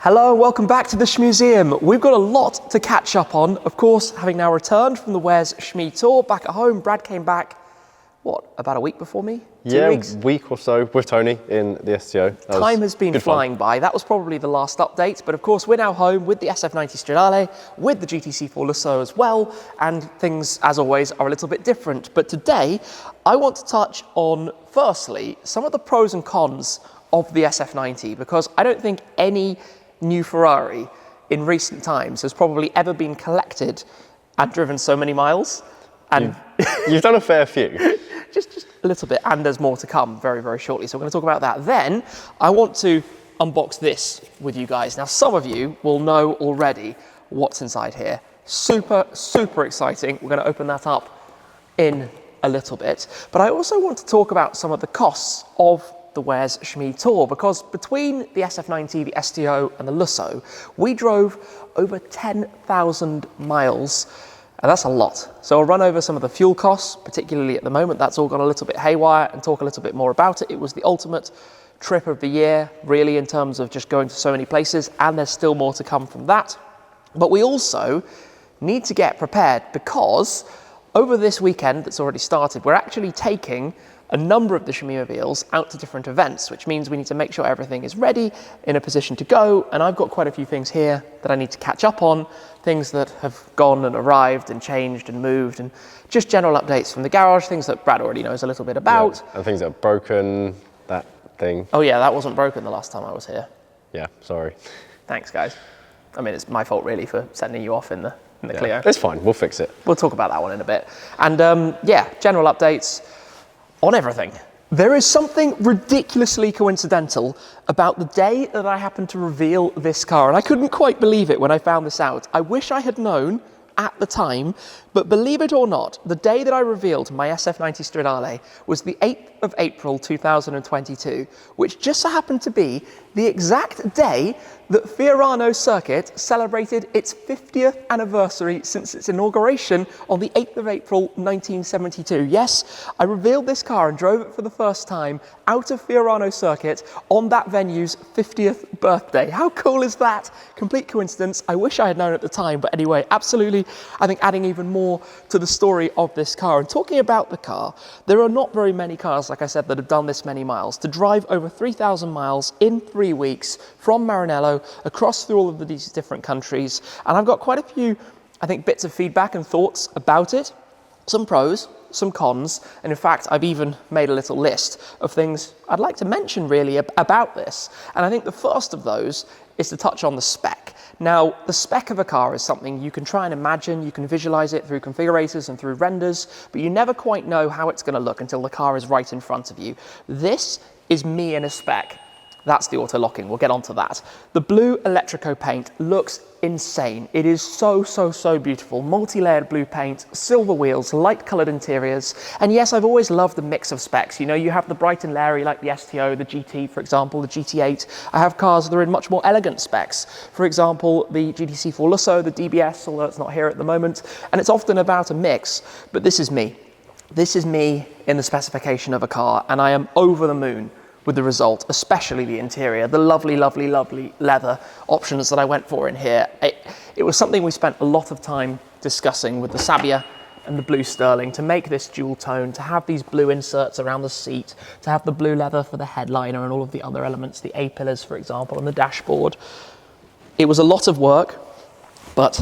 Hello, welcome back to the Shmuseum. We've got a lot to catch up on. Of course, having now returned from the Where's Shmee tour back at home, Brad came back, what, about a week before me? 2 weeks? Week or so with Tony in the STO. Time has been flying by. That was probably the last update, but of course we're now home with the SF90 Stradale, with the GTC4 Lusso as well, and things, as always, are a little bit different. But today, I want to touch on, firstly, some of the pros and cons of the SF90, because I don't think any new Ferrari in recent times has probably ever been collected and driven so many miles. And you've done a fair few. just a little bit, and there's more to come very, very shortly. So we're going to talk about that. Then I want to unbox this with you guys. Now, some of you will know already what's inside here. Super, super exciting. We're going to open that up in a little bit. But I also want to talk about some of the costs of the Where's Shmee tour, because between the SF90, the STO and the Lusso, we drove over 10,000 miles, and that's a lot. So I'll run over some of the fuel costs, particularly at the moment. That's all gone a little bit haywire, and talk a little bit more about it. It was the ultimate trip of the year, really, in terms of just going to so many places, and there's still more to come from that. But we also need to get prepared, because over this weekend that's already started, we're actually taking a number of the Shmeemobiles out to different events, which means we need to make sure everything is ready, in a position to go. And I've got quite a few things here that I need to catch up on, things that have gone and arrived and changed and moved, and just general updates from the garage, things that Brad already knows a little bit about. Yeah, and things that are broken, that thing. Oh yeah, that wasn't broken the last time I was here. Yeah, sorry. Thanks, guys. I mean, it's my fault really for sending you off in the Clio. It's fine, we'll fix it. We'll talk about that one in a bit. And yeah, general updates on everything. There is something ridiculously coincidental about the day that I happened to reveal this car, and I couldn't quite believe it when I found this out. I wish I had known at the time, but believe it or not, the day that I revealed my SF90 Stradale was the 8th of April 2022, which just so happened to be the exact day that Fiorano Circuit celebrated its 50th anniversary since its inauguration on the 8th of April 1972. Yes, I revealed this car and drove it for the first time out of Fiorano Circuit on that venue's 50th birthday. How cool is that? Complete coincidence. I wish I had known at the time, but anyway, absolutely, I think adding even more to the story of this car. And talking about the car, there are not very many cars, like I said, that have done this many miles. To drive over 3,000 miles in 3 weeks from Maranello across through all of these different countries. And I've got quite a few, I think, bits of feedback and thoughts about it. Some pros, some cons, and in fact, I've even made a little list of things I'd like to mention really about this. And I think the first of those is to touch on the spec. Now, the spec of a car is something you can try and imagine, you can visualize it through configurators and through renders, but you never quite know how it's going to look until the car is right in front of you. This is me in a spec. That's the auto-locking, we'll get onto that. The blue Electrico paint looks insane. It is so, so, so beautiful. Multi-layered blue paint, silver wheels, light-coloured interiors. And yes, I've always loved the mix of specs. You know, you have the bright and leery like the STO, the GT, for example, the GT8. I have cars that are in much more elegant specs. For example, the GTC4 Lusso, the DBS, although it's not here at the moment. And it's often about a mix, but this is me. This is me in the specification of a car, and I am over the moon with the result, especially the interior, the lovely, lovely, lovely leather options that I went for in here. It was something we spent a lot of time discussing with the Sabia and the blue sterling to make this dual tone, to have these blue inserts around the seat, to have the blue leather for the headliner and all of the other elements, the A-pillars, for example, and the dashboard. It was a lot of work, but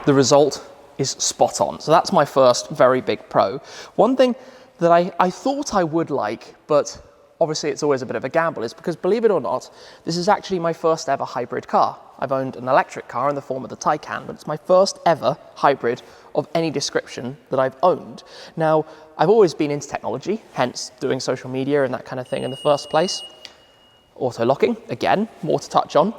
the result is spot on. So that's my first very big pro. One thing that I thought I would like, but obviously it's always a bit of a gamble, is because, believe it or not, this is actually my first ever hybrid car. I've owned an electric car in the form of the Taycan, but it's my first ever hybrid of any description that I've owned. Now, I've always been into technology, hence doing social media and that kind of thing in the first place. Auto-locking, again, more to touch on.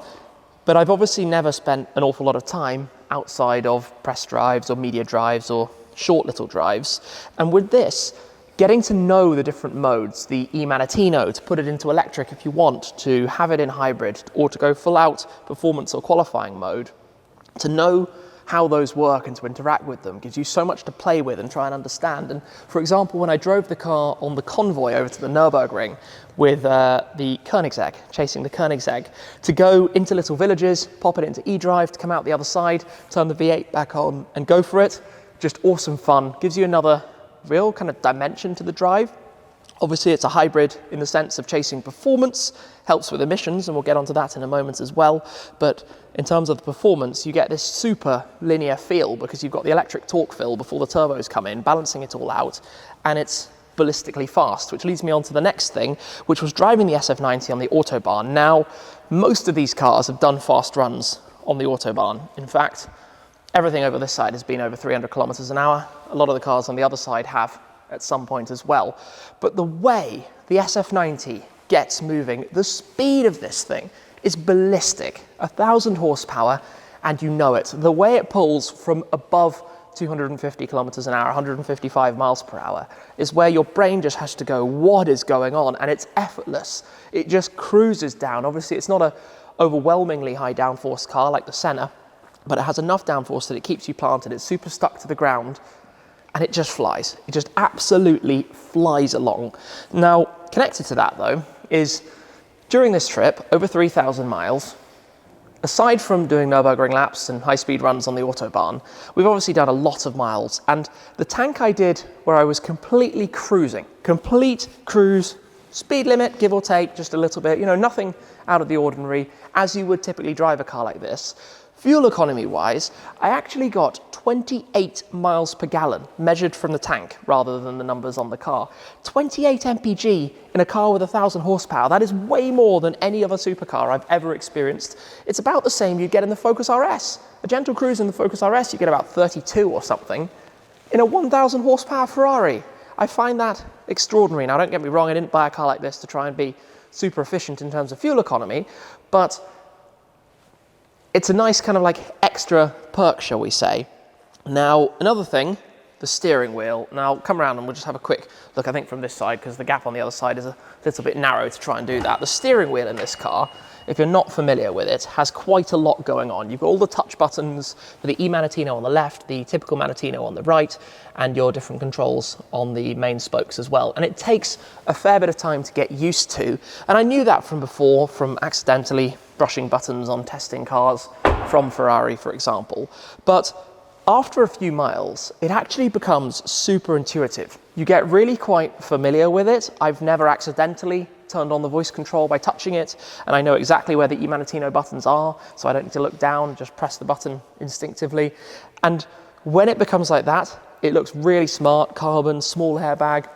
But I've obviously never spent an awful lot of time outside of press drives or media drives or short little drives. And with this, getting to know the different modes, the e-Manettino, to put it into electric if you want, to have it in hybrid, or to go full out performance or qualifying mode, to know how those work and to interact with them gives you so much to play with and try and understand. And for example, when I drove the car on the convoy over to the Nürburgring with the Koenigsegg, chasing the Koenigsegg, to go into little villages, pop it into eDrive, to come out the other side, turn the V8 back on and go for it, just awesome fun. Gives you another real kind of dimension to the drive. Obviously, it's a hybrid in the sense of chasing performance, helps with emissions, and we'll get onto that in a moment as well. But in terms of the performance, you get this super linear feel because you've got the electric torque fill before the turbos come in, balancing it all out, and it's ballistically fast, which leads me on to the next thing, which was driving the SF90 on the Autobahn. Now, most of these cars have done fast runs on the Autobahn. In fact, everything over this side has been over 300 kilometers an hour. A lot of the cars on the other side have at some point as well. But the way the SF90 gets moving, the speed of this thing is ballistic. 1,000 horsepower, and you know it. The way it pulls from above 250 kilometers an hour, 155 miles per hour, is where your brain just has to go, what is going on? And it's effortless. It just cruises down. Obviously, it's not an overwhelmingly high downforce car like the Senna, but it has enough downforce that it keeps you planted. It's super stuck to the ground, and it just flies. It just absolutely flies along. Now, connected to that though, is during this trip, over 3,000 miles, aside from doing Nürburgring laps and high-speed runs on the Autobahn, we've obviously done a lot of miles. And the tank I did where I was completely cruising, complete cruise, speed limit, give or take, just a little bit, you know, nothing out of the ordinary, as you would typically drive a car like this. Fuel economy wise, I actually got 28 miles per gallon measured from the tank rather than the numbers on the car. 28 mpg in a car with 1,000 horsepower. That is way more than any other supercar I've ever experienced. It's about the same you'd get in the Focus RS. A gentle cruise in the Focus RS, you get about 32 or something. In a 1,000 horsepower Ferrari, I find that extraordinary. Now, don't get me wrong, I didn't buy a car like this to try and be super efficient in terms of fuel economy, but it's a nice kind of like extra perk, shall we say. Now, another thing, the steering wheel. Now, come around and we'll just have a quick look, I think, from this side, because the gap on the other side is a little bit narrow to try and do that. The steering wheel in this car, if you're not familiar with it, has quite a lot going on. You've got all the touch buttons for the e-Manettino on the left, the typical Manettino on the right, and your different controls on the main spokes as well. And it takes a fair bit of time to get used to. And I knew that from before, from accidentally brushing buttons on testing cars from Ferrari, for example. But after a few miles, it actually becomes super intuitive. You get really quite familiar with it. I've never accidentally turned on the voice control by touching it, and I know exactly where the e-Manettino buttons are, so I don't need to look down, just press the button instinctively. And when it becomes like that, it looks really smart, carbon, small airbag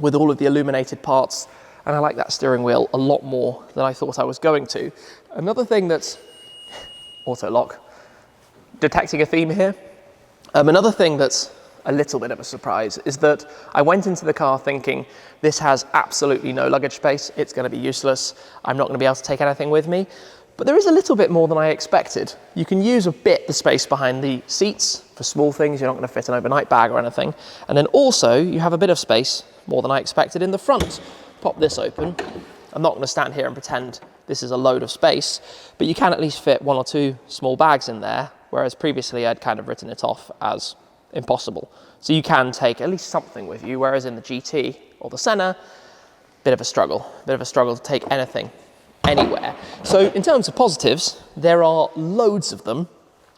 with all of the illuminated parts, and I like that steering wheel a lot more than I thought I was going to. Another thing that's auto lock, detecting a theme here. Another thing that's a little bit of a surprise is that I went into the car thinking this has absolutely no luggage space, it's going to be useless, I'm not going to be able to take anything with me. But there is a little bit more than I expected. You can use a bit the space behind the seats for small things, you're not going to fit an overnight bag or anything. And then also you have a bit of space, more than I expected, in the front. Pop this open. I'm not going to stand here and pretend this is a load of space, but you can at least fit one or two small bags in there, whereas previously I'd kind of written it off as impossible. So you can take at least something with you, whereas in the GT or the Senna, bit of a struggle to take anything anywhere. So in terms of positives, there are loads of them,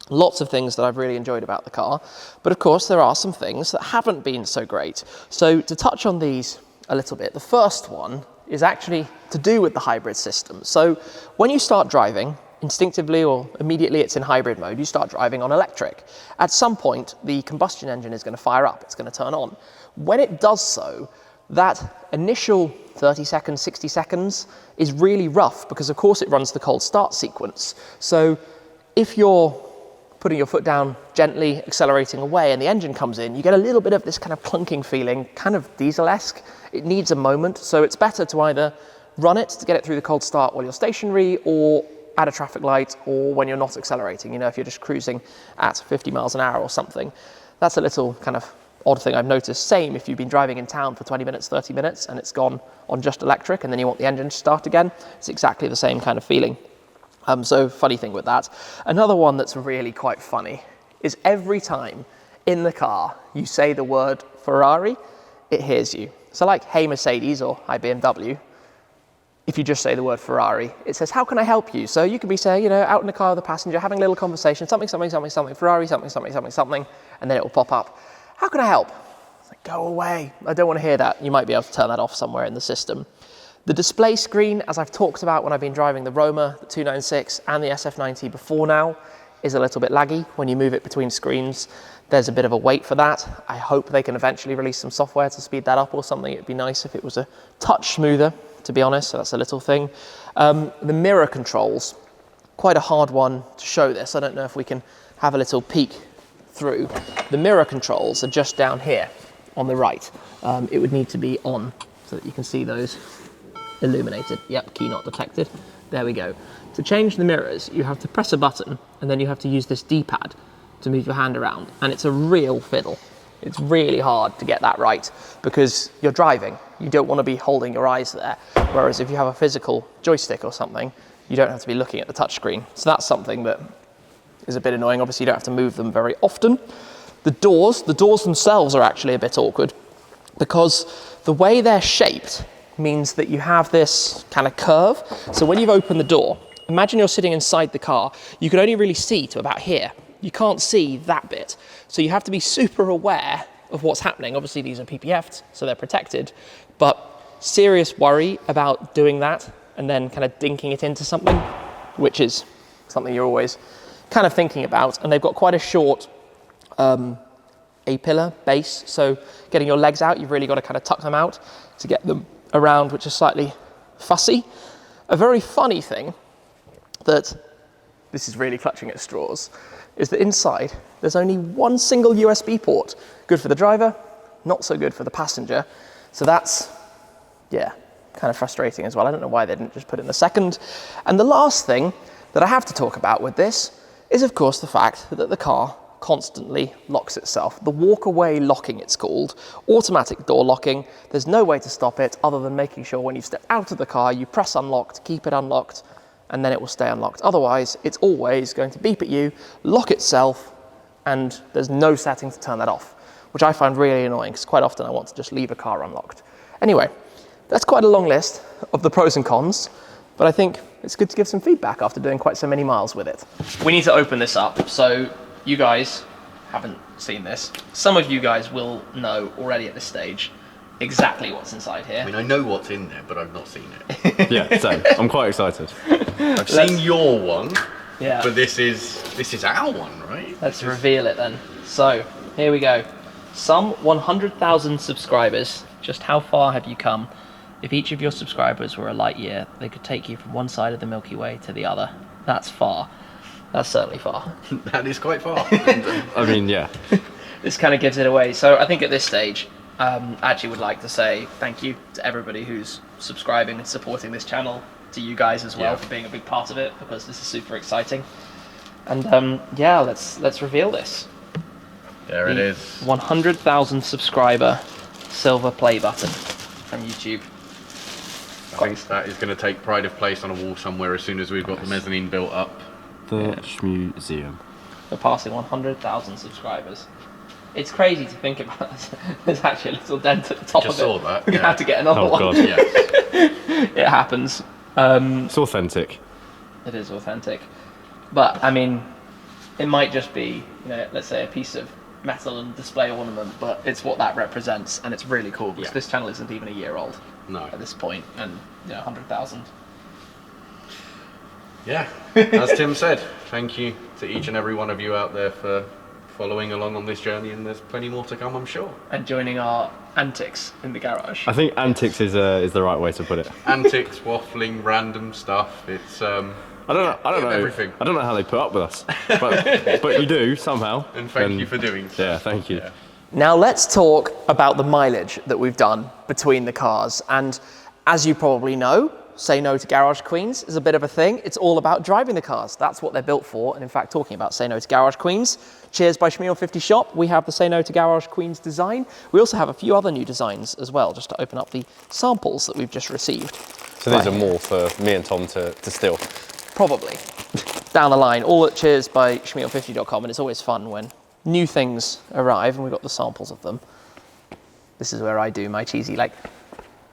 lots of things that I've really enjoyed about the car, but of course there are some things that haven't been so great. So to touch on these a little bit, the first one is actually to do with the hybrid system. So when you start driving, instinctively or immediately it's in hybrid mode, you start driving on electric. At some point, the combustion engine is going to fire up, it's going to turn on. When it does so, that initial 30 seconds, 60 seconds is really rough because of course it runs the cold start sequence. So if you're putting your foot down gently, accelerating away, and the engine comes in, you get a little bit of this kind of clunking feeling, kind of diesel-esque. It needs a moment, so it's better to either run it to get it through the cold start while you're stationary, or at a traffic light, or when you're not accelerating, you know, if you're just cruising at 50 miles an hour or something. That's a little kind of odd thing I've noticed. Same if you've been driving in town for 20 minutes, 30 minutes, and it's gone on just electric, and then you want the engine to start again, it's exactly the same kind of feeling. So funny thing with that. Another one that's really quite funny is every time in the car you say the word Ferrari, it hears you. So like, hey Mercedes or hi BMW, if you just say the word Ferrari, it says, how can I help you? So you could be saying, you know, out in the car with a passenger, having a little conversation, something, something, something, something, Ferrari, something, something, something, something, and then it will pop up. How can I help? It's like, go away. I don't want to hear that. You might be able to turn that off somewhere in the system. The display screen, as I've talked about when I've been driving the Roma, the 296 and the SF90 before now, is a little bit laggy when you move it between screens. There's a bit of a wait for that. I hope they can eventually release some software to speed that up or something. It'd be nice if it was a touch smoother, to be honest, so that's a little thing. The mirror controls, quite a hard one to show this. I don't know if we can have a little peek through. The mirror controls are just down here on the right. It would need to be on so that you can see those illuminated. Yep, key not detected. There we go. To change the mirrors, you have to press a button and then you have to use this D-pad to move your hand around, and it's a real fiddle. It's really hard to get that right because you're driving. You don't want to be holding your eyes there. Whereas if you have a physical joystick or something, you don't have to be looking at the touchscreen. So that's something that is a bit annoying. Obviously, you don't have to move them very often. The doors themselves are actually a bit awkward because the way they're shaped means that you have this kind of curve. So when you've opened the door, imagine you're sitting inside the car, you can only really see to about here. You can't see that bit. So you have to be super aware of what's happening. Obviously these are PPF'd, so they're protected, but serious worry about doing that and then kind of dinking it into something, which is something you're always kind of thinking about. And they've got quite a short A-pillar base, so getting your legs out, you've really got to kind of tuck them out to get them around, which is slightly fussy. A very funny thing that, this is really clutching at straws, is that inside there's only one single USB port. Good for the driver, not so good for the passenger. So that's, yeah, kind of frustrating as well. I don't know why they didn't just put in the second. And the last thing that I have to talk about with this is, of course, the fact that the car constantly locks itself. The walk-away locking, it's called, automatic door locking. There's no way to stop it other than making sure when you step out of the car, you press unlock to keep it unlocked, and then it will stay unlocked. Otherwise, it's always going to beep at you, lock itself, and there's no setting to turn that off, which I find really annoying because quite often I want to just leave a car unlocked. Anyway, that's quite a long list of the pros and cons, but I think it's good to give some feedback after doing quite so many miles with it. We need to open this up, so you guys haven't seen this. Some of you guys will know already at this stage exactly what's inside here. I mean, I know what's in there, but I've not seen it. Yeah, same. I'm quite excited. I've seen your one, Yeah. but this is our one, right? Let's reveal it then. So, here we go. Some 100,000 subscribers. Just how far have you come? If each of your subscribers were a light year, they could take you from one side of the Milky Way to the other. That's far. That's certainly far. That is quite far. I mean, yeah. This kind of gives it away. So I think at this stage, I actually would like to say thank you to everybody who's subscribing and supporting this channel, to you guys as well for being a big part of it, because this is super exciting. And yeah, let's reveal this. There it is. 100,000 subscriber silver play button from YouTube. I think that is going to take pride of place on a wall somewhere as soon as we've got the mezzanine built up. The Shmuseum. We're passing 100,000 subscribers. It's crazy to think about. There's actually a little dent at the top Just of it. saw that. We're going to have to get another one. God. Yeah. It happens. It's authentic. It is authentic. But, I mean, it might just be, you know, let's say a piece of metal and display ornament, but it's what that represents, and it's really cool because this channel isn't even a year old at this point, and, you know, 100,000. Yeah, as Tim said, thank you to each and every one of you out there for following along on this journey, and there's plenty more to come, I'm sure. And joining our antics in the garage. I think antics is the right way to put it. Antics, waffling, random stuff. It's I don't know. everything. I don't know how they put up with us, but you do somehow. And thank you for doing so. Yeah, thank you. Yeah. Now let's talk about the mileage that we've done between the cars. And as you probably know, Say No to Garage Queens is a bit of a thing. It's all about driving the cars. That's what they're built for. And in fact, talking about Say No to Garage Queens, cheers by Shmee on 50 Shop. We have the Say No to Garage Queens design. We also have a few other new designs as well, just to open up the samples that we've just received. So these are more for me and Tom to steal. Probably. down the line, all at cheers by Shmee50.com, and it's always fun when new things arrive, and we've got the samples of them. This is where I do my cheesy, like,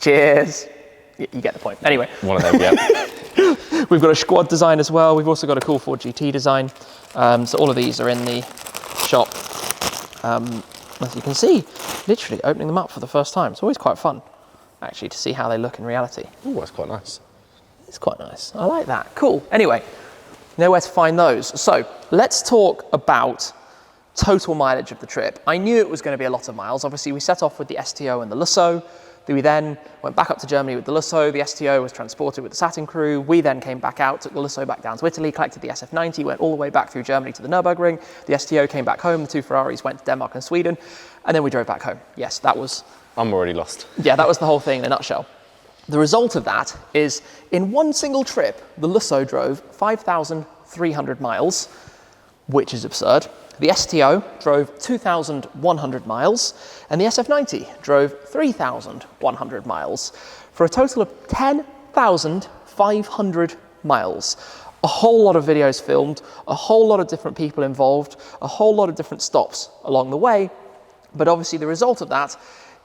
cheers. You get the point. Anyway. One of them, yeah. We've got a squad design as well. We've also got a cool Ford GT design. So all of these are in the shop. As you can see, literally opening them up for the first time. It's always quite fun, actually, to see how they look in reality. Oh, that's quite nice. It's quite nice. I like that. Cool. Anyway, know where to find those. So let's talk about total mileage of the trip. I knew it was going to be a lot of miles. Obviously, we set off with the STO and the Lusso. We then went back up to Germany with the Lusso. The STO was transported with the Satin crew. We then came back out, took the Lusso back down to Italy, collected the SF90, went all the way back through Germany to the Nürburgring. The STO came back home. The 2 Ferraris went to Denmark and Sweden. And then we drove back home. Yes, that was... I'm already lost. Yeah, that was the whole thing in a nutshell. The result of that is, in one single trip, the Lusso drove 5,300 miles, which is absurd. The STO drove 2,100 miles, and the SF90 drove 3,100 miles, for a total of 10,500 miles. A whole lot of videos filmed, a whole lot of different people involved, a whole lot of different stops along the way, but obviously the result of that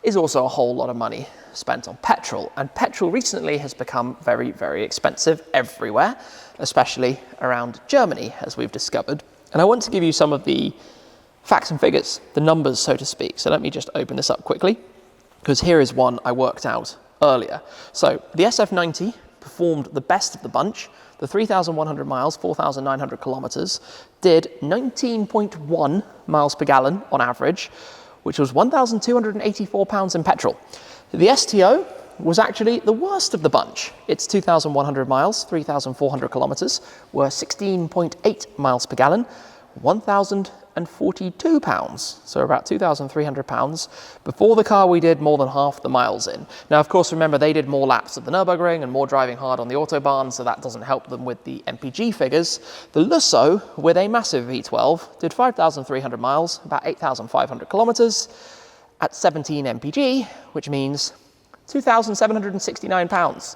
is also a whole lot of money spent on petrol, and petrol recently has become very, very expensive everywhere, especially around Germany, as we've discovered. And I want to give you some of the facts and figures, the numbers, so to speak. So let me just open this up quickly, because here is one I worked out earlier. So the SF90 performed the best of the bunch. The 3,100 miles, 4,900 kilometers, did 19.1 miles per gallon on average, which was 1,284 pounds in petrol. The STO was actually the worst of the bunch. Its 2,100 miles, 3,400 kilometers, were 16.8 miles per gallon, 1,042 pounds, so about 2,300 pounds, before the car we did more than half the miles in. Now, of course, remember, they did more laps at the Nürburgring and more driving hard on the Autobahn, so that doesn't help them with the MPG figures. The Lusso, with a massive V12, did 5,300 miles, about 8,500 kilometers, at 17 MPG, which means 2,769 pounds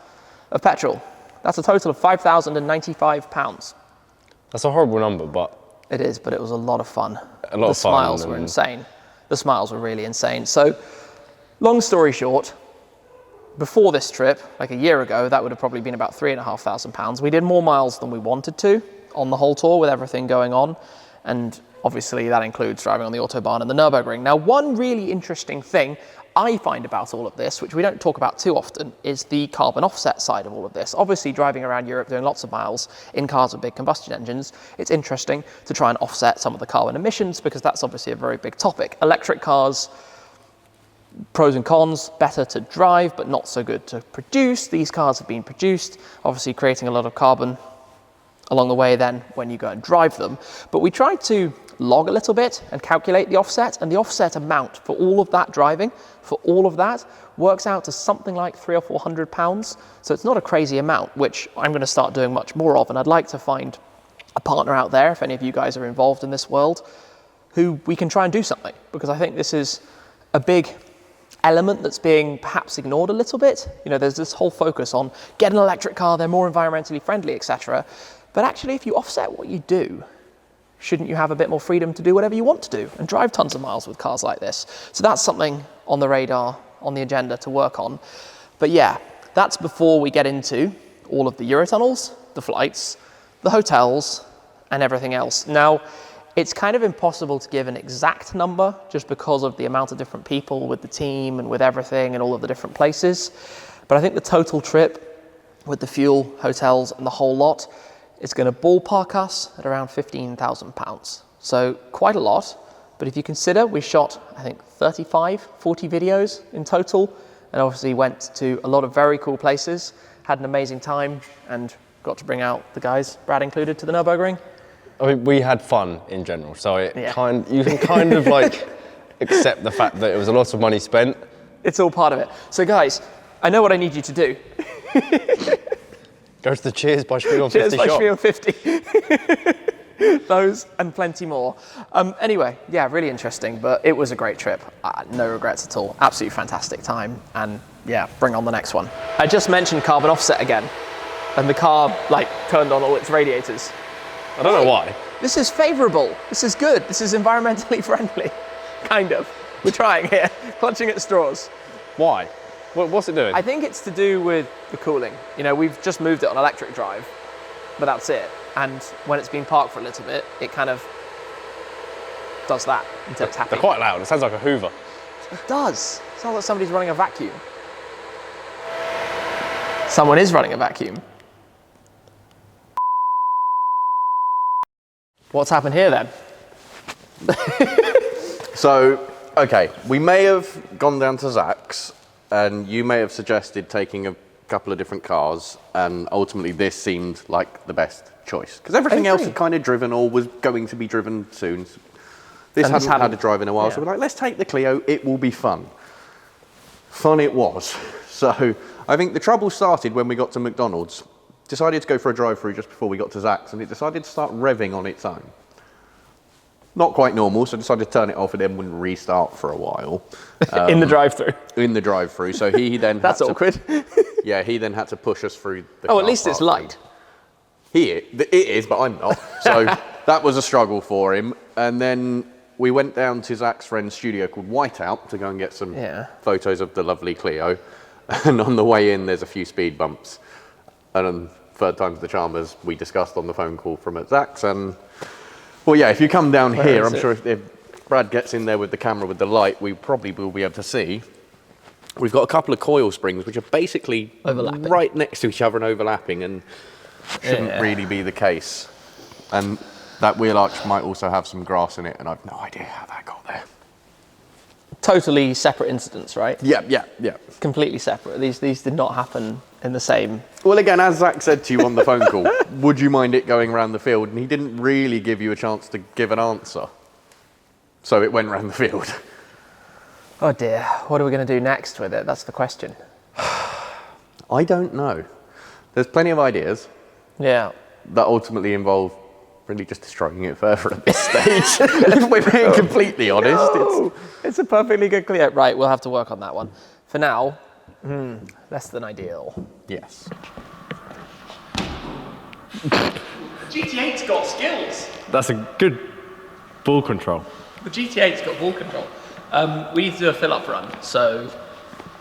of petrol. That's a total of 5,095 pounds. That's a horrible number, but... It is, but it was a lot of fun. A lot of fun. The smiles were insane. The smiles were really insane. So, long story short, before this trip, like a year ago, that would have probably been about £3,500. We did more miles than we wanted to on the whole tour with everything going on. And obviously that includes driving on the Autobahn and the Nürburgring. Now, one really interesting thing I find about all of this, which we don't talk about too often, is the carbon offset side of all of this. Obviously, driving around Europe doing lots of miles in cars with big combustion engines, it's interesting to try and offset some of the carbon emissions, because that's obviously a very big topic. Electric cars, pros and cons, better to drive, but not so good to produce. These cars have been produced, obviously creating a lot of carbon along the way then when you go and drive them. But we tried to log a little bit and calculate the offset, and the offset amount for all of that driving, for all of that, works out to something like £300 or £400. So it's not a crazy amount, which I'm going to start doing much more of, and I'd like to find a partner out there, if any of you guys are involved in this world, who we can try and do something, because I think this is a big element that's being perhaps ignored a little bit. You know, there's this whole focus on get an electric car, they're more environmentally friendly, etc. But actually, if you offset what you do, shouldn't you have a bit more freedom to do whatever you want to do and drive tons of miles with cars like this? So that's something on the radar, on the agenda to work on. But yeah, that's before we get into all of the Eurotunnels, the flights, the hotels, and everything else. Now, it's kind of impossible to give an exact number just because of the amount of different people with the team and with everything and all of the different places. But I think the total trip with the fuel, hotels, and the whole lot, it's going to ballpark us at around £15,000. So quite a lot, but if you consider we shot, I think, 40 videos in total, and obviously went to a lot of very cool places, had an amazing time, and got to bring out the guys, Brad included, to the Nürburgring. I mean, we had fun in general, so you can kind of like accept the fact that it was a lot of money spent. It's all part of it. So guys, I know what I need you to do. Go to the Cheers by Shmee50 Cheers by shop. Shmee50. Those and plenty more. Anyway, yeah, really interesting, but it was a great trip. No regrets at all. Absolutely fantastic time. And yeah, bring on the next one. I just mentioned carbon offset again, and the car like turned on all its radiators. I don't know why. This is favourable. This is good. This is environmentally friendly. Kind of. We're trying here. Clutching at straws. Why? What's it doing? I think it's to do with the cooling. You know, we've just moved it on electric drive, but that's it. And when it's been parked for a little bit, it kind of does that until it's happy. They're quite loud. It sounds like a Hoover. It does. It sounds like somebody's running a vacuum. Someone is running a vacuum. What's happened here then? So, okay, we may have gone down to Zach's, and you may have suggested taking a couple of different cars, and ultimately this seemed like the best choice. Because everything else had kind of driven or was going to be driven soon. This hadn't had a drive in a while, so we're like, let's take the Clio, it will be fun. Fun it was. So, I think the trouble started when we got to McDonald's. Decided to go for a drive-through just before we got to Zach's, and it decided to start revving on its own. Not quite normal, so I decided to turn it off and then wouldn't restart for a while. In the drive-through. In the drive-through, so he then That's awkward. Yeah, he then had to push us through the Oh, car at least it's park. light. It is, but I'm not. So that was a struggle for him. And then we went down to Zach's friend's studio called Whiteout to go and get some photos of the lovely Clio. And on the way in, there's a few speed bumps. And on third time's the charm, as we discussed on the phone call from at Zach's. And well, yeah, if you come down here, I'm sure if Brad gets in there with the camera with the light, we probably will be able to see. We've got a couple of coil springs, which are basically right next to each other and overlapping, and shouldn't really be the case. And that wheel arch might also have some grass in it, and I've no idea how that got there. Totally separate incidents, right? Yeah. Completely separate. These did not happen in the same. Well, again, as Zach said to you on the phone call, would you mind it going around the field? And he didn't really give you a chance to give an answer. So it went around the field. Oh dear, what are we going to do next with it? That's the question. I don't know. There's plenty of ideas. Yeah. That ultimately involve really just destroying it further at this stage. If we're being completely honest. It's a perfectly good Clio. Right, we'll have to work on that one. For now, less than ideal. Yes. GT8's got skills. That's a good ball control. The GT8's got ball control. We need to do a fill-up run, so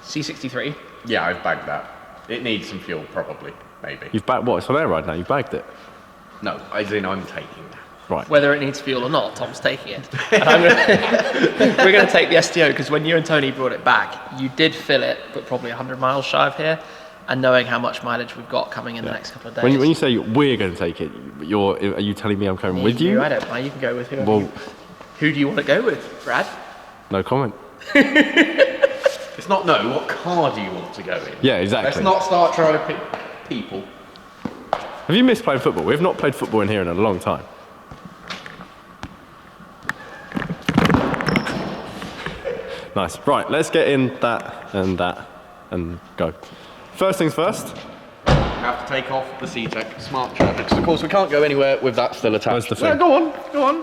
C63. Yeah, I've bagged that. It needs some fuel, probably, maybe. You've bagged what? It's on air right now. You bagged it. No, as in I'm taking that. Right. Whether it needs fuel or not, Tom's taking it. We're going to take the STO because when you and Tony brought it back, you did fill it, but probably 100 miles shy of here. And knowing how much mileage we've got coming in the next couple of days. When you say we're going to take it, are you telling me I'm coming with you? I don't mind. You can go with whoever. Who do you want to go with, Brad? No comment. It's not no, what car do you want to go in? Yeah, exactly. Let's not start trying to pick people. Have you missed playing football? We've not played football in here in a long time. Nice. Right, let's get in that and go. First things first. Have to take off the C-Tech smart charger because of course we can't go anywhere with that still attached. Where's the thing? No, go on.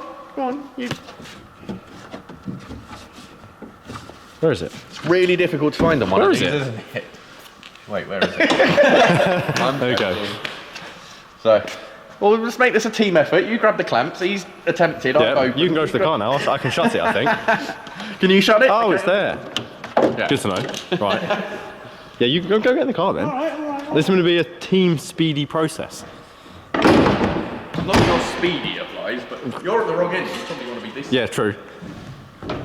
Where is it? It's really difficult to find on one Where of is these, it? isn't it? Wait, where is it? There we go. So, well, let's make this a team effort. You grab the clamps. He's attempted. Yeah, I've you can go to the car now. I can shut it, I think. Can you shut it? Oh, Okay. it's there. Yeah. Good to know. Right. Yeah, you can go get in the car then. All right. This is going to be a team speedy process. Not your speedy applies, but you're at the wrong end. You probably want to be this. Yeah, true.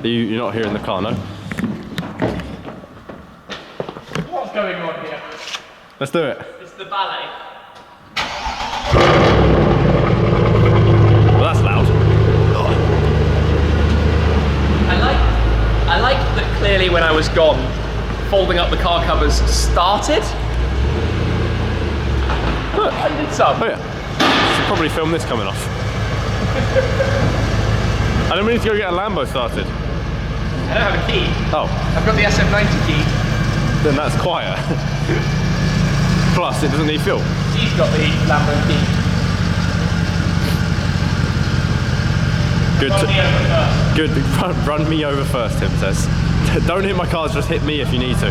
You're not here in the car, no? What's going on here? Let's do it. It's the ballet. Well, that's loud. I like that clearly when I was gone, folding up the car covers started. Look. I did some. Oh yeah. Should probably film this coming off. And then we need to go get a Lambo started. I don't have a key. Oh, I've got the SF90 key. then that's quiet. Plus, it doesn't need fuel. He's got the Lambo key. Good. Run me over first. Good. Run me over first, Tim says. Don't hit my cars, just hit me if you need to.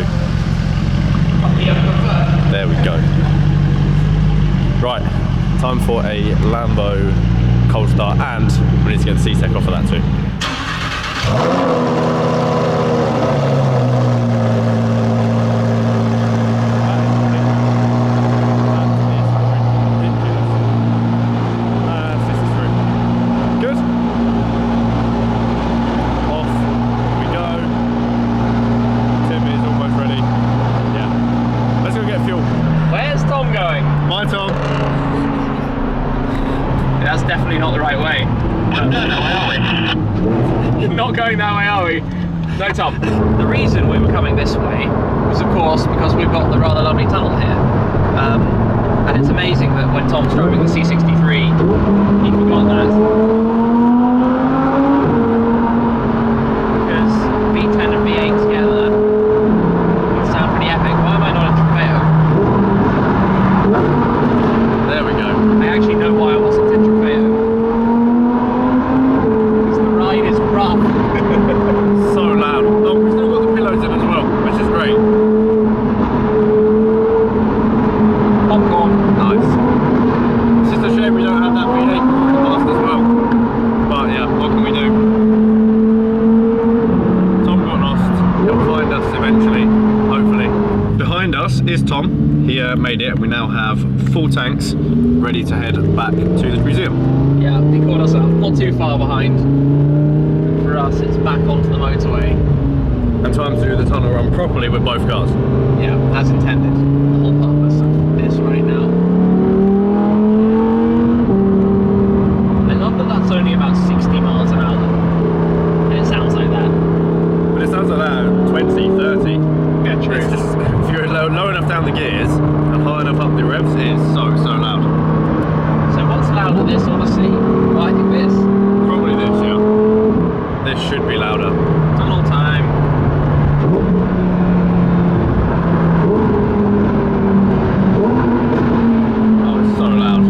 Run me over first. There we go. Right, time for a Lambo cold start, and we need to get the C-Sec off of that too. No, Tom. The reason we were coming this way was, of course, because we've got the rather lovely tunnel here. And it's amazing that when Tom's driving the C63, he forgot that. Because V10 and V8 together would sound pretty epic. Why am I not in Trofeo? There we go. I actually know why I wasn't in Trofeo. Because the ride is rough. So loud. Oh, we've still got the pillows in as well, which is great. Popcorn. Nice. It's just a shame we don't have that V8 in the past as well. But yeah, what can we do? Tom got lost. He'll find us eventually, hopefully. Behind us is Tom. He made it. We now have full tanks ready to head back to the museum. Yeah, he caught us up. Not too far behind. For us, it's back onto the motorway. And time to do the tunnel run properly with both cars. Yeah, as intended. The whole purpose of this right now. I love that that's only about 60 miles an hour. And it sounds like that. But it sounds like that at 20, 30. Yeah, true. It's just, if you're low enough down the gears and high enough up the revs, it is so loud. So what's louder, this or the C? Well, I think this. Probably this, yeah. This should be louder. Tunnel time. Oh, it's so loud.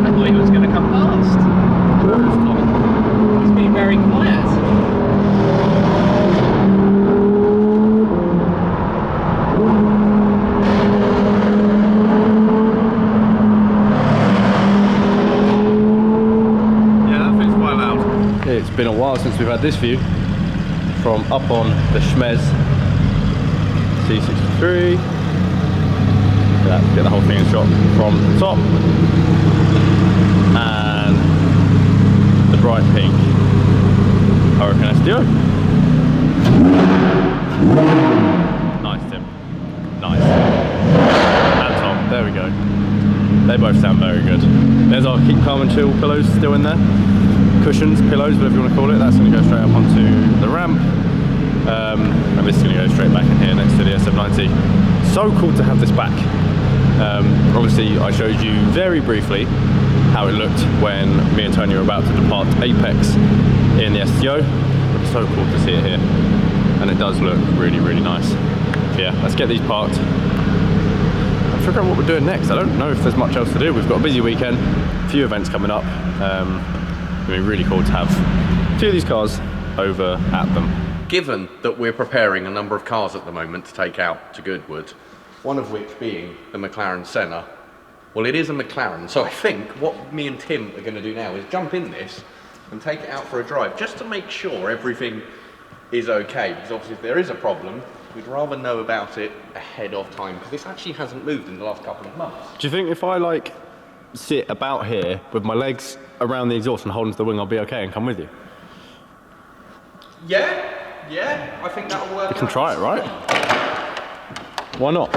I thought he was going to come past. He's being very quiet. It's been a while since we've had this view from up on the Shmees C63. Let's get the whole thing in shot from the top. And the bright pink Hurricane STO. Nice, Tim. Nice. And Tom, there we go. They both sound very good. There's our Keep Calm and Chill pillows still in there. Cushions, pillows, whatever you want to call it. That's going to go straight up onto the ramp. And this is going to go straight back in here next to the SF90. So cool to have this back. Obviously, I showed you very briefly how it looked when me and Tony were about to depart Apex in the STO. It's so cool to see it here. And it does look really, really nice. So yeah, let's get these parked and figure out what we're doing next. I don't know if there's much else to do. We've got a busy weekend, a few events coming up. It'd be really cool to have a few of these cars over at them. Given that we're preparing a number of cars at the moment to take out to Goodwood, one of which being the McLaren Senna, well, it is a McLaren, so I think what me and Tim are going to do now is jump in this and take it out for a drive, just to make sure everything is okay, because obviously if there is a problem, we'd rather know about it ahead of time, because this actually hasn't moved in the last couple of months. Do you think if I sit about here with my legs around the exhaust and holding to the wing, I'll be okay and come with you? Yeah, I think that'll work. You can try it, right? Why not?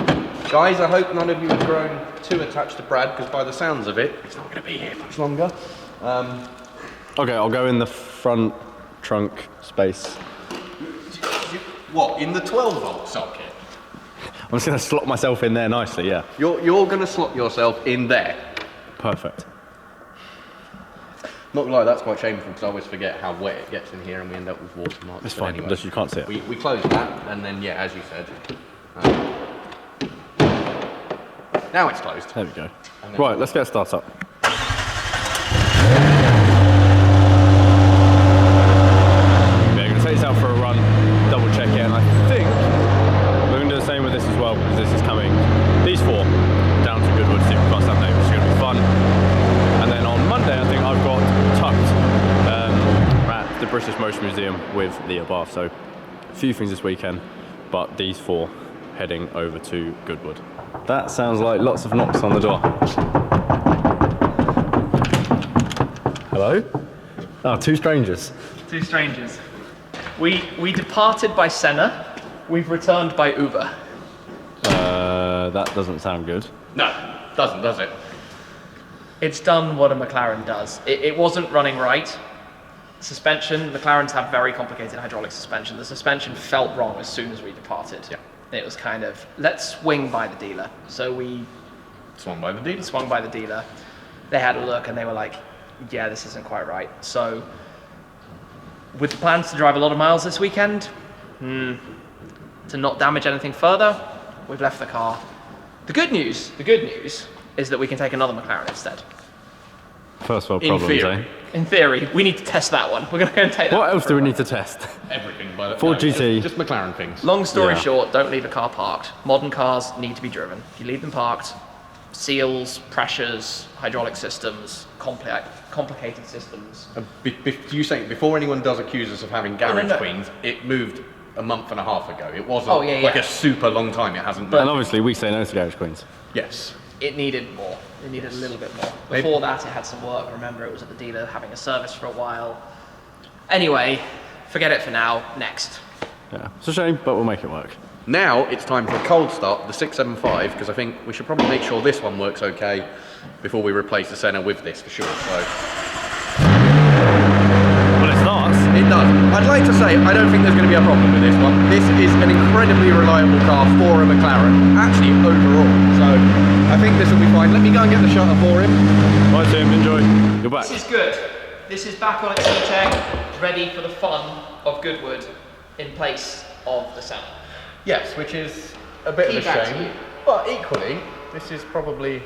Guys, I hope none of you have grown too attached to Brad, because by the sounds of it, it's not going to be here much longer. Okay, I'll go in the front trunk space. What, in the 12-volt socket? I'm just going to slot myself in there nicely, yeah. You're going to slot yourself in there? Perfect. Not gonna lie, that's quite shameful, because I always forget how wet it gets in here and we end up with watermarks. It's fine, anyway, just you can't see it. We close that, and then, yeah, as you said. Now it's closed. There we go. Right, let's get a start up. Yeah, I'm going to take this out for a run, double check it, and I think we're going to do the same with this as well. Travis is coming, these 4, down to Goodwood Supercar Sunday, which is going to be fun. And then on Monday, I think I've got tucked at the British Motor Museum with Leah Bath. So a few things this weekend, but these 4 heading over to Goodwood. That sounds like lots of knocks on the door. Hello? Oh, 2 strangers. 2 strangers. We departed by Senna. We've returned by Uber. That doesn't sound good. No, doesn't, does it? It's done what a McLaren does. It wasn't running right. Suspension, McLarens have very complicated hydraulic suspension. The suspension felt wrong as soon as we departed. Yeah. It was kind of, let's swing by the dealer. So we Swung by the dealer. swung by the dealer. They had a look and they were like, yeah, this isn't quite right. So with the plans to drive a lot of miles this weekend, to not damage anything further, we've left the car. The good news is that we can take another McLaren instead. First world In problems, theory. eh? In theory, we need to test that one. We're going to go and take that. What else for do a we run. need to test? Everything by the Ford GT. Just McLaren things. Long story Yeah. short, don't leave a car parked. Modern cars need to be driven. If you leave them parked, seals, pressures, hydraulic systems, complicated systems. You saying before anyone does accuse us of having garage no. queens, it moved a month and a half ago. It wasn't Oh, yeah, like yeah. a super long time. It hasn't. And obviously we say no to garage queens. Yes. It needed more. It needed a little bit more. Before that, it had some work. Remember, it was at the dealer having a service for a while. Anyway, forget it for now. Next. Yeah, it's a shame, but we'll make it work. Now it's time for a cold start of the 675 because I think we should probably make sure this one works okay before we replace the Senna with this for sure. So Well, it starts. it does. I'd like to say I don't think there's going to be a problem with this one. This is an incredibly reliable car for a McLaren, actually overall. So I think this will be fine. Let me go and get the shutter for him. Right, Tim, enjoy. You're back. This is good. This is back on its E-Tech, ready for the fun of Goodwood in place of the Senna. Yes, which is a bit of a Feedback to shame. you. But equally, this is probably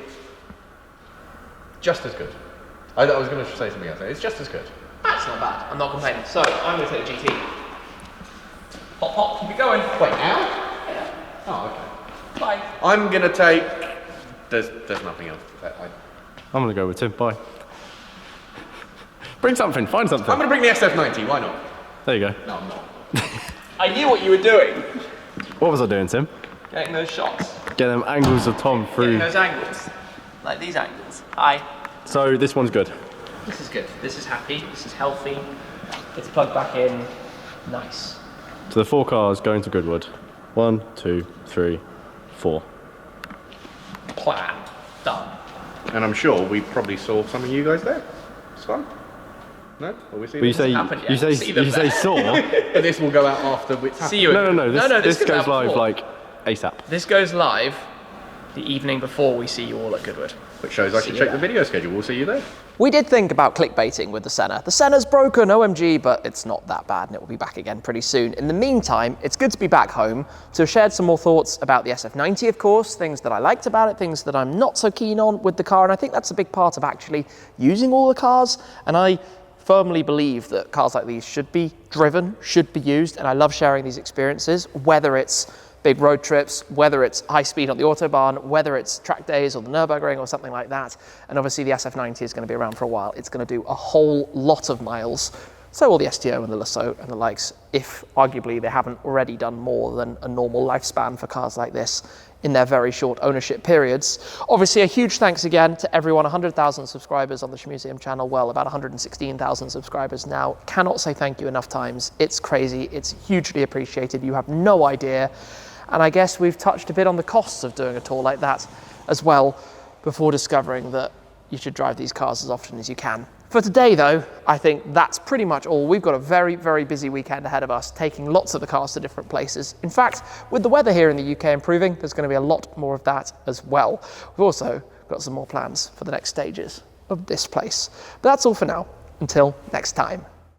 just as good. I was going to say something else. It's just as good. That's not bad. I'm not complaining. So I'm going to take the GT. Hop, hop, keep it going. Wait, now? Yeah. Oh, okay. Bye. I'm going to take... There's nothing else. I'm gonna go with Tim, bye. Bring something, find something. I'm going to bring the SF90, why not? There you go. No, I'm not. I knew what you were doing. What was I doing, Tim? Getting those shots. Get them angles of Tom Getting through. those angles. Like these angles. Hi. So this one's good. This is good. This is happy. This is healthy. It's plugged back in. Nice. So the 4 cars going to Goodwood. 1, 2, 3, 4. Plan. Done. And I'm sure we probably saw some of you guys there. It's fun. No? Will we see But you them? say happened yet. you say See them you say there. saw. But this will go out after it's happened. See you. No. This goes goes out live before. like ASAP. This goes live the evening before we see you all at Goodwood. Which shows I See should you check there. the video schedule. We'll see you there. We did think about clickbaiting with the Senna. The Senna's broken, OMG, but it's not that bad and it will be back again pretty soon. In the meantime, it's good to be back home to have shared some more thoughts about the SF90, of course, things that I liked about it, things that I'm not so keen on with the car, and I think that's a big part of actually using all the cars, and I firmly believe that cars like these should be driven, should be used, and I love sharing these experiences, whether it's big road trips, whether it's high speed on the Autobahn, whether it's track days or the Nürburgring or something like that. And obviously the SF90 is going to be around for a while. It's going to do a whole lot of miles. So will the STO and the Lasso and the likes, if arguably they haven't already done more than a normal lifespan for cars like this in their very short ownership periods. Obviously a huge thanks again to everyone, 100,000 subscribers on the Shmuseum channel, well, about 116,000 subscribers now. Cannot say thank you enough times. It's crazy, it's hugely appreciated, you have no idea. And I guess we've touched a bit on the costs of doing a tour like that as well before discovering that you should drive these cars as often as you can. For today though, I think that's pretty much all. We've got a very, very busy weekend ahead of us, taking lots of the cars to different places. In fact, with the weather here in the UK improving, there's going to be a lot more of that as well. We've also got some more plans for the next stages of this place. But that's all for now. Until next time.